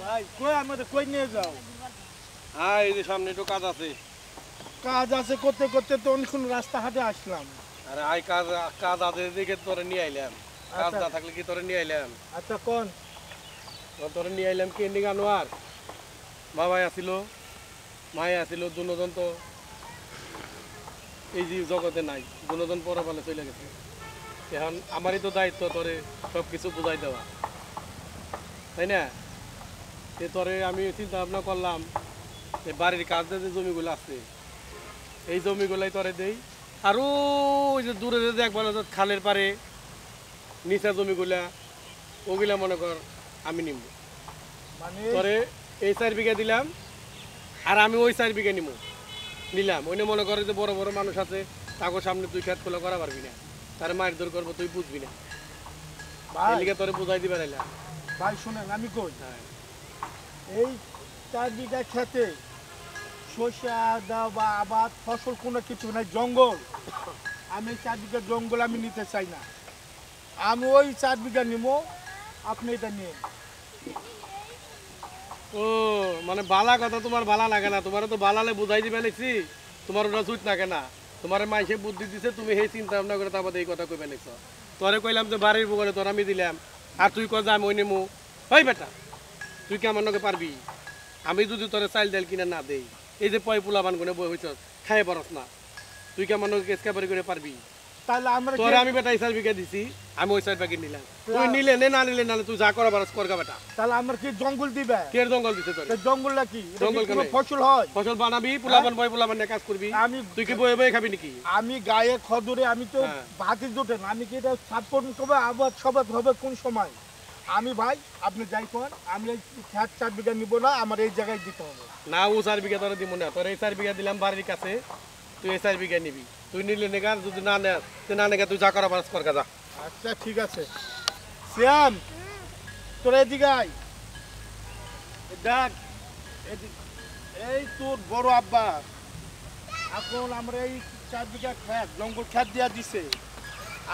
ভাই কই আমাদের কই নিয়ে যাও? হ্যাঁ এই যে সামনে একটু কাজ আছে। কাজ আছে করতে করতে তো অনেকক্ষণ রাস্তা হাটে আসলাম। আরে আই কাজ কাজ আছে দেখে তোরে নিয়ে আইলাম। কাজ আচ্ছা। না থাকলে কি তোরে নিয়ে আইলাম? আচ্ছা কোন? তোরে নিয়ে আইলাম কেন্ডিং আনোয়ার বাবাই আসিল, মায়ে আসিল, দুজন তো এই যে জগতে নাই, দুজন পরপালে চলে গেছে। এখন আমারই তো দায়িত্ব তোরে সব কিছু বুঝাই দেওয়া, তাই না? এ তোরে আমি চিন্তা ভাবনা করলাম যে বাড়ির কাজে যে জমিগুলো আছে এই জমিগুলাই তোরে দেই। আর ওই যে দূরে যে দেখবার খালের পারে নিচা জমিগুলা ওগুলা মনে কর আমি নিব। মানে তোরে এই 4 বিঘা দিলাম আর আমি ওই 4 বিঘা নিলাম। ওই মনে করে যে বড় বড় মানুষ আছে তাকে সামনে তুই খেত খোলা করা পারবি না, তার মায়ের দর করবো তুই বুঝবি না, ভাই এদিকে তোরে বুঝাই দিবে নাইলাম। ভাই শুনেন আমি কই, হ্যাঁ এই 4 বিঘা খেতে শস্য দাও বা আবাদ ফসল কোনো কিছু নাই, জঙ্গল। আমি 4 বিঘা জঙ্গল আমি নিতে চাই না। আমি ওই 4 বিঘা নিব, আপনি এটা নিয়ে। ও মানে বালা কথা তোমার বালা লাগে না, তোমার তো বালালে বুঝাই দিবে লিখছি, তোমার ওটা সুইট লাগে না। তোমার মাইসে বুদ্ধি দিছে, তুমি সেই চিন্তা ভাবনা করে তারপর এই কথা কইবে লিখছ। তোরে কইলাম যে বাড়ির বুকে তোর আমি দিলাম আর তুই কয় যে আমি ওই নেমু। ওই বেটা তুই কি আমার নকে পারবি? আমি যদি তোরে চাইল ডাইল কিনা না দেই, এই যে পয় পোলা বান গুনে বই হইছ খাই পারস না, তুই কি আমার নকে কেসকাবারি করে পারবি? তাহলে আমরা তোরে আমি বেটা 4 বিঘা দিছি, আমি ওই 4 বিঘা নিলাম। তুই নিলে নে, না নিলে না, তুই যা করা পারস করগা বেটা। তাহলে আমরা কি জঙ্গল দিবে? কে জঙ্গল দিছে তোরে? এই জঙ্গলটা কি জঙ্গল কোনো কেন? ফসল হয়? ফসল বানাবি, পোলাবান বয় পোলাবান নিয়ে কাজ করবি। আমি তুই কি বয়ে বয়ে খাবি নাকি? আমি গায়ে খদরে আমি তো হ্যাঁ। ভাতি জোটে না, আমি কি এটা স্থাপন করবো? আবার সবাই হবে কোন সময়? আমি ভাই আপনি যাই করেন, আমি এই 4 বিঘা নিব না, আমার এই জায়গায় দিতে হবে। না ও 4 বিঘা তোরে দিব না, তোর এই 4 বিঘা দিলাম বাড়ির কাছে, তুই এই 4 বিঘা নিবি। তুই নিলে নেগা, যদি না নে তুই না নেগা, তুই যা করা পারস করগা যা। আচ্ছা ঠিক আছে। শ্যাম তোর এদিকে আয়, দেখ এই তোর বড় আব্বা এখন আমরা এই 4 বিঘা খেত জঙ্গল খেত দিয়া দিছে,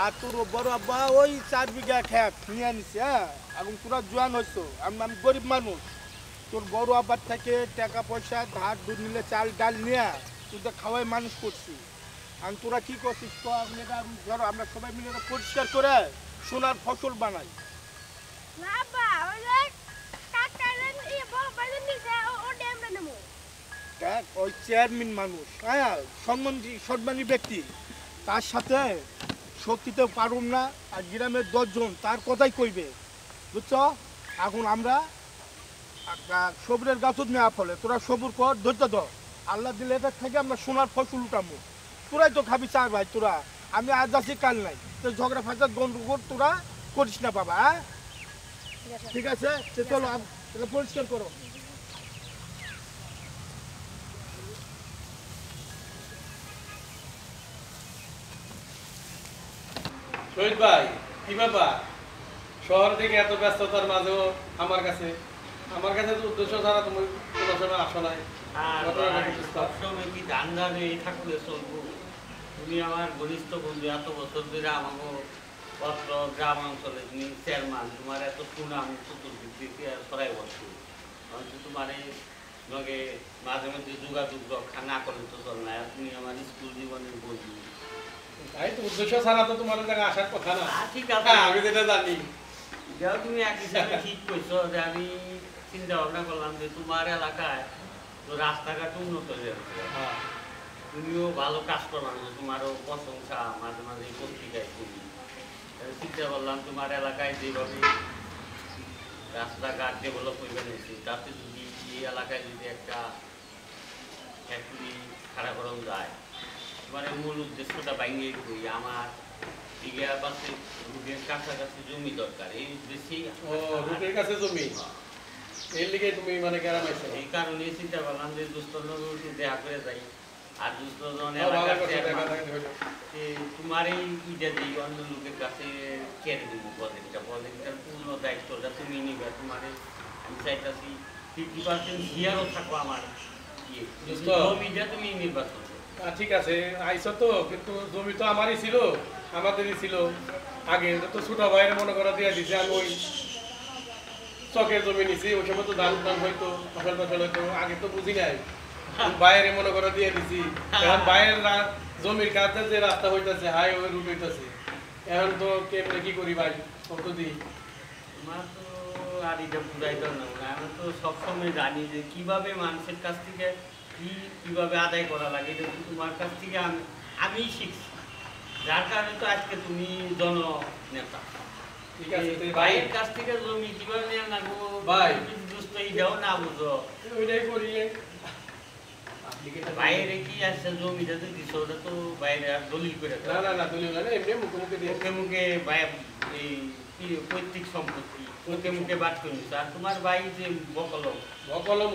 আর তোর বড় আব্বা ওই 4 বিঘা খেত নিয়ে নিছে। হ্যাঁ এখন তোরা জোয়ান হইছ, আমি গরিব মানুষ। তোর বড় আব্বার থেকে টাকা পয়সা ধার দুধ নিলে চাল ডাল নিয়ে তোদের খাওয়াই মানুষ করছি। আর তোরা কি করছিস তো? ধরো আমরা সবাই মিলে এটা পরিষ্কার করে সোনার ফসল বানাই। দেখ ওই চেয়ারম্যান মানুষ, হ্যাঁ সম্মানী ব্যক্তি, তার সাথে শক্তিতে পারুম না। আর গ্রামের 10 জন তার কথাই কইবে, বুঝছ? এখন আমরা সবুরের গাছত নেওয়া ফলে তোরা সবুর কর, ধৈর্য ধর। আল্লাহ দিলে এটা থেকে আমরা সোনার ফসল উঠামো। তোরাই তো খাবি চার ভাই, তোরা আমি আজ আছি কাল নাই, তো ঝগড়া ফাঁচার গন্ডগোল তোরা করিস না বাবা। হ্যাঁ ঠিক আছে, চলো তাহলে পরিষ্কার করো। শহীদ ভাই কি ব্যাপার? শহর থেকে এত ব্যস্ততার মাঝেও আমার কাছে তো উদ্দেশ্য ছাড়া তুমি কোনো সময় আসো নাই। আর সবসময় কি ধান্দা নেই থাকলে চলবো? তুমি আমার ঘনিষ্ঠ বন্ধু, এত বছর ধরে আমাকে পত্র গ্রাম অঞ্চলে তুমি চেয়ারম্যান, তোমার এত সুনাম চতুর্দিক দিকে সরাই বসছো, অন্তত তোমার লগে মাঝে মধ্যে যোগাযোগ রক্ষা না করলে তো চল না। তুমি আমার স্কুল জীবনের বন্ধু, তাই তো উদ্দেশ্য ছাড়া তো তোমার জায়গায় আসার কথা না। ঠিক আছে, আমি যেটা জানি যাও তুমি এক হিসাবে ঠিক করছো যে আমি চিন্তা ভাবনা করলাম যে তোমার এলাকায় তো রাস্তাঘাট উন্নত হয়ে যাচ্ছে, তুমিও ভালো কাজ করো, তোমারও প্রশংসা মাঝে মাঝে পত্রিকায় করি। চিন্তা করলাম তোমার এলাকায় যেভাবে রাস্তাঘাট ডেভেলপ হয়ে গেছে, তাতে যদি এই এলাকায় যদি একটা ফ্যাক্টরি খাড়া করানো যায়, মানে মূল উদ্দেশ্যটা বাইরে করি। আমার বিঘা পাশে রুটের কাছাকাছি জমি দরকার, এই উদ্দেশ্যেই। রুটের কাছে জমি, এর লিগে তুমি মানে গ্রাম আইছো? এই কারণে চিন্তা করলাম যে দুস্থজন দেখা করে যাই। আর দুস্থজন তোমার এই ইটা দিই অন্য লোকের কাছে কেড়ে দিব প্রজেক্টটার পূর্ণ দায়িত্বটা তুমি নিবে। তোমার আমি চাইতেছি 50% শেয়ারও থাকো আমার জমিটা তুমি নির্বাচন। ঠিক আছে আইসো তো, কিন্তু জমি তো আমারই ছিল, আমাদেরই ছিল আগে তো। ছোট ভাইয়ের মনে করা দিয়ে দিছে, আমি ওই চকের জমি নিছি ওই সময় তো ধান টান হয়তো ফসল হয়তো আগে তো বুঝি নাই বাইরে মনে করে দিয়ে দিছি এখন বাইরের জমির কাছে যে রাস্তা হইতাছে হাইওয়ে রুট হইতাছে এখন তো কেমনে কি করি ভাই কত দিই আমার তো আর এটা বুঝাইতে না আমি তো সবসময় জানি যে কিভাবে মানুষের কাছ থেকে কিভাবে আদায় করা লাগে এটা তোমার কাছ থেকে আমি শিখছি যার কারণে তো আজকে তুমি জননেতা ঠিক আছে ভাইয়ের কাছ থেকে জমি কিভাবে নিয়ে লাগবো ভাই দুষ্ট এইটাও না বুঝো ওইটাই করি বাইরে কি আসছে জমিটা তো দিছো ওটা তো বাইরে আর দলিল করে না না না দলিল না এমনি মুখে মুখে দিয়ে মুখে মুখে এই পৈতৃক সম্পত্তি মুখে মুখে বাদ করে নিচ্ছে আর তোমার ভাই যে বকলম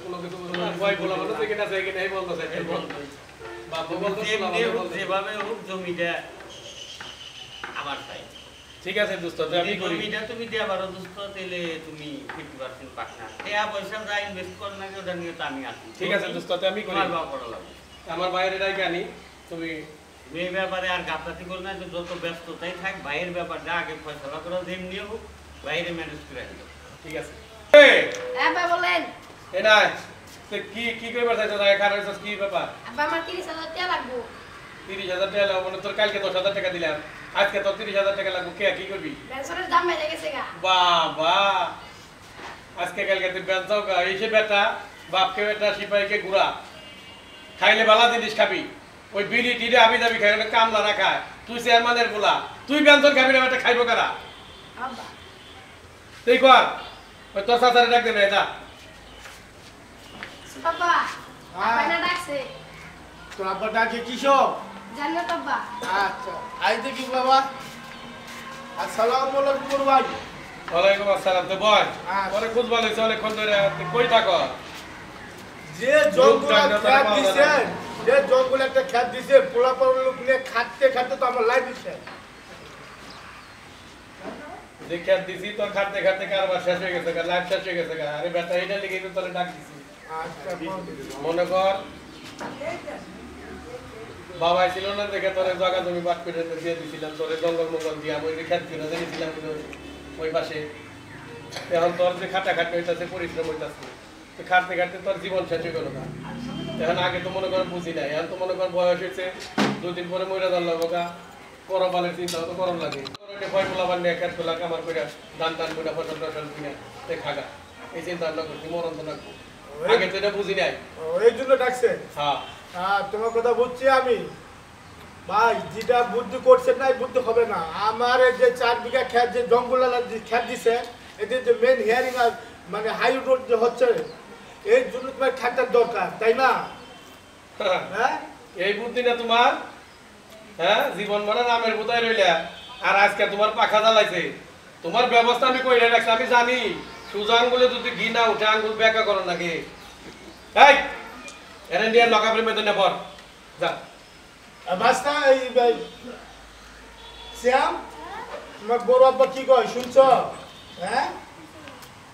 কোনো কিছু ভয় বলা বলো সেখানে আছে এখানে এই বলতেছে যেভাবে হোক জমিটা আমার চাই ঠিক আছে দোস্ত আমি করি জমিটা তুমি দেয়া পারো দোস্ত তাহলে তুমি 50% পার্টনার দেয়া পয়সা যা ইনভেস্ট কর না ওটা নিয়ে তো আমি আছি ঠিক আছে দোস্ত আমি করি আমার বাইরে রাখি আনি তুমি এই ব্যাপারে আর গাফলাতি করো না যত ব্যস্ততাই থাক ভাইয়ের ব্যাপারটা আগে ফয়সালা করো যেমনি হোক বাইরে ম্যানেজ করে দিও ঠিক আছে হ্যাঁ ভাই বলেন এ না কি কি কইবার চাইছো না এখানে হইছস কি ব্যাপার আব্বা আমার 30,000 টাকা লাগবে 30,000 টাকা লাগবে মানে তোর কালকে 10,000 টাকা দিলাম আজকে তোর 30,000 টাকা লাগবে কে কি করবি বেসরের দাম বেড়ে গেছে গা বাবা আজকে কালকে তুই বেঞ্চাও গা এসে বেটা বাপকে বেটা সিপাহীকে গুড়া খাইলে বালা জিনিস খাবি ওই বিড়ি টিড়ে আবি দাবি খাই কামলা না খায় তুই চেয়ারম্যানের বলা তুই বেঞ্চন খাবি না বেটা খাইবো কারা আব্বা তুই কর ওই তোর সাথে ডাক দেবে এটা বাবা আব্বা না ডাকছে তোর আব্বা ডাকে কিসব জান্নাত আব্বা আচ্ছা আই দেখি বাবা আসসালামু আলাইকুম ভাই ওয়ালাইকুম আসসালাম তো বল আচ্ছা। পরে খুঁজ ভালো চলে কোন ধরে তুই কই থাকো যে জঙ্গল খ্যাত দিছেন যে জঙ্গল একটা খ্যাত দিছে পোলাপার লোক নিয়ে খাটতে খাটতে তো আমার লাইফ দিছে যে খেত দিছি তোর খাটতে খাটতে কারবার শেষ হয়ে গেছে লাইফ শেষ হয়ে গেছে আরে বেটা এটা লিখে তো তোরে ডাক দিছি আচ্ছা মনে কর বাবাই ছিল না দেখে তোরে জায়গা জমি বাট করে দিয়ে দিছিলাম তোরে জঙ্গল মঙ্গল দিয়া ওই খেত কিনে দিয়েছিলাম ওই পাশে এখন তোর যে খাটা খাটতে হইতাছে পরিশ্রম হইতাছে তো খাটতে খাটতে তোর জীবন শেষ হয়ে গেল না এখন আগে তো মনে কর বুঝি নাই এখন তো মনে কর বয়স হয়েছে দুদিন পরে মইরা দল লাগবো গা করবালের চিন্তা তো করম লাগে ভয় পোলাবার নিয়ে খেত খোলা কামার করে ধান টান করে ফসল টসল কিনে খাগা এই চিন্তা ভাবনা করছি মরণ তো লাগবো আগে তো এটা বুঝি নাই এই জন্য ডাকছে হ্যাঁ হ্যাঁ তোমার কথা বুঝছি আমি ভাই যেটা বুদ্ধি করছেন না বুদ্ধি হবে না আমার এই যে 4 বিঘা খেত যে জঙ্গল খেত দিছে এদের যে মেন হিয়ারিং মানে হাই রোড যে হচ্ছে এই জন্য তোমার খেতের দরকার তাই না হ্যাঁ এই বুদ্ধি না তোমার হ্যাঁ জীবন মানে নামের বোধহয় রইলা আর আজকে তোমার পাখা জ্বালাইছে তোমার ব্যবস্থা আমি কইরা রাখছি আমি জানি সোজা আঙ্গুলে যদি ঘি না উঠে আঙ্গুল বেঁকা করো নাকি এই এর ইন্ডিয়ান লকাপের মেদনে পর যা বাস্তা এই ভাই শ্যাম তোমার বড় আব্বা কি কয় শুনছ হ্যাঁ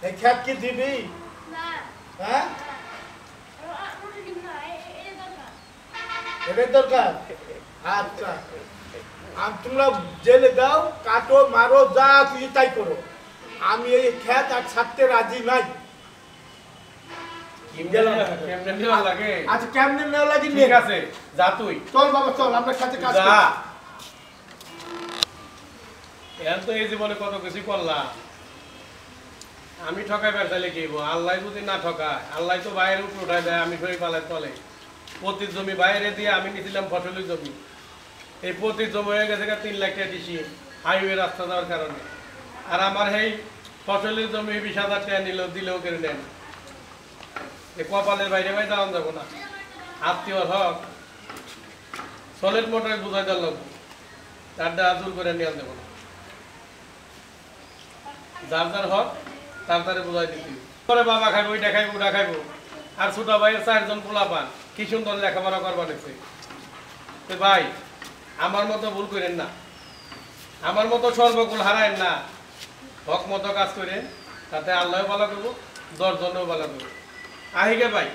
এই খেত কি দিবি না হ্যাঁ আমার কিন্তু না এটা দরকার এটাই দরকার আচ্ছা আর তোমরা জেলে দাও কাটো মারো যা খুশি তাই করো আমি এই খেত আর ছাড়তে রাজি নাই কেমনে নেওয়া লাগে আচ্ছা কেমনে নেওয়া লাগে ঠিক আছে যা তুই চল বাবা চল আমরা সাথে কাজ যা করি এখন তো এই জীবনে কত কিছু করলাম আমি ঠকাই বেড়াইলে কি আল্লাহ যদি না ঠকায় আল্লাহ তো বাইরে উপরে উঠায় দেয় আমি শরীর পালাই তলে প্রতি জমি বাইরে দিয়ে আমি নিয়েছিলাম ফসলের জমি এই প্রতি জমি হয়ে গেছে 3 লাখ টাকা দিছি হাইওয়ে রাস্তা দেওয়ার কারণে আর আমার এই ফসলের জমি 20,000 টাকা দিলেও কেড়ে নেন এই কপালের বাইরে বাইরে যাওয়া যাবো না আত্মীয় হক সলিড মোটরে বুঝাই দেওয়ার লাগবো তারটা দূর করে নিয়ে দেবো না যার যার হক তার তারে বুঝাই দিচ্ছি পরে বাবা খাইবো ওইটা খাইবো ওটা খাইবো আর ছোট ভাইয়ের 4 জন পোলা পান কি সুন্দর লেখাপড়া করবা নিচ্ছে তো ভাই আমার মতো ভুল করেন না আমার মতো সর্বকুল হারায়েন না হক মতো কাজ করেন তাতে আল্লাহ ভালো করবো 10 জনও ভালো করবো আহিগে ভাই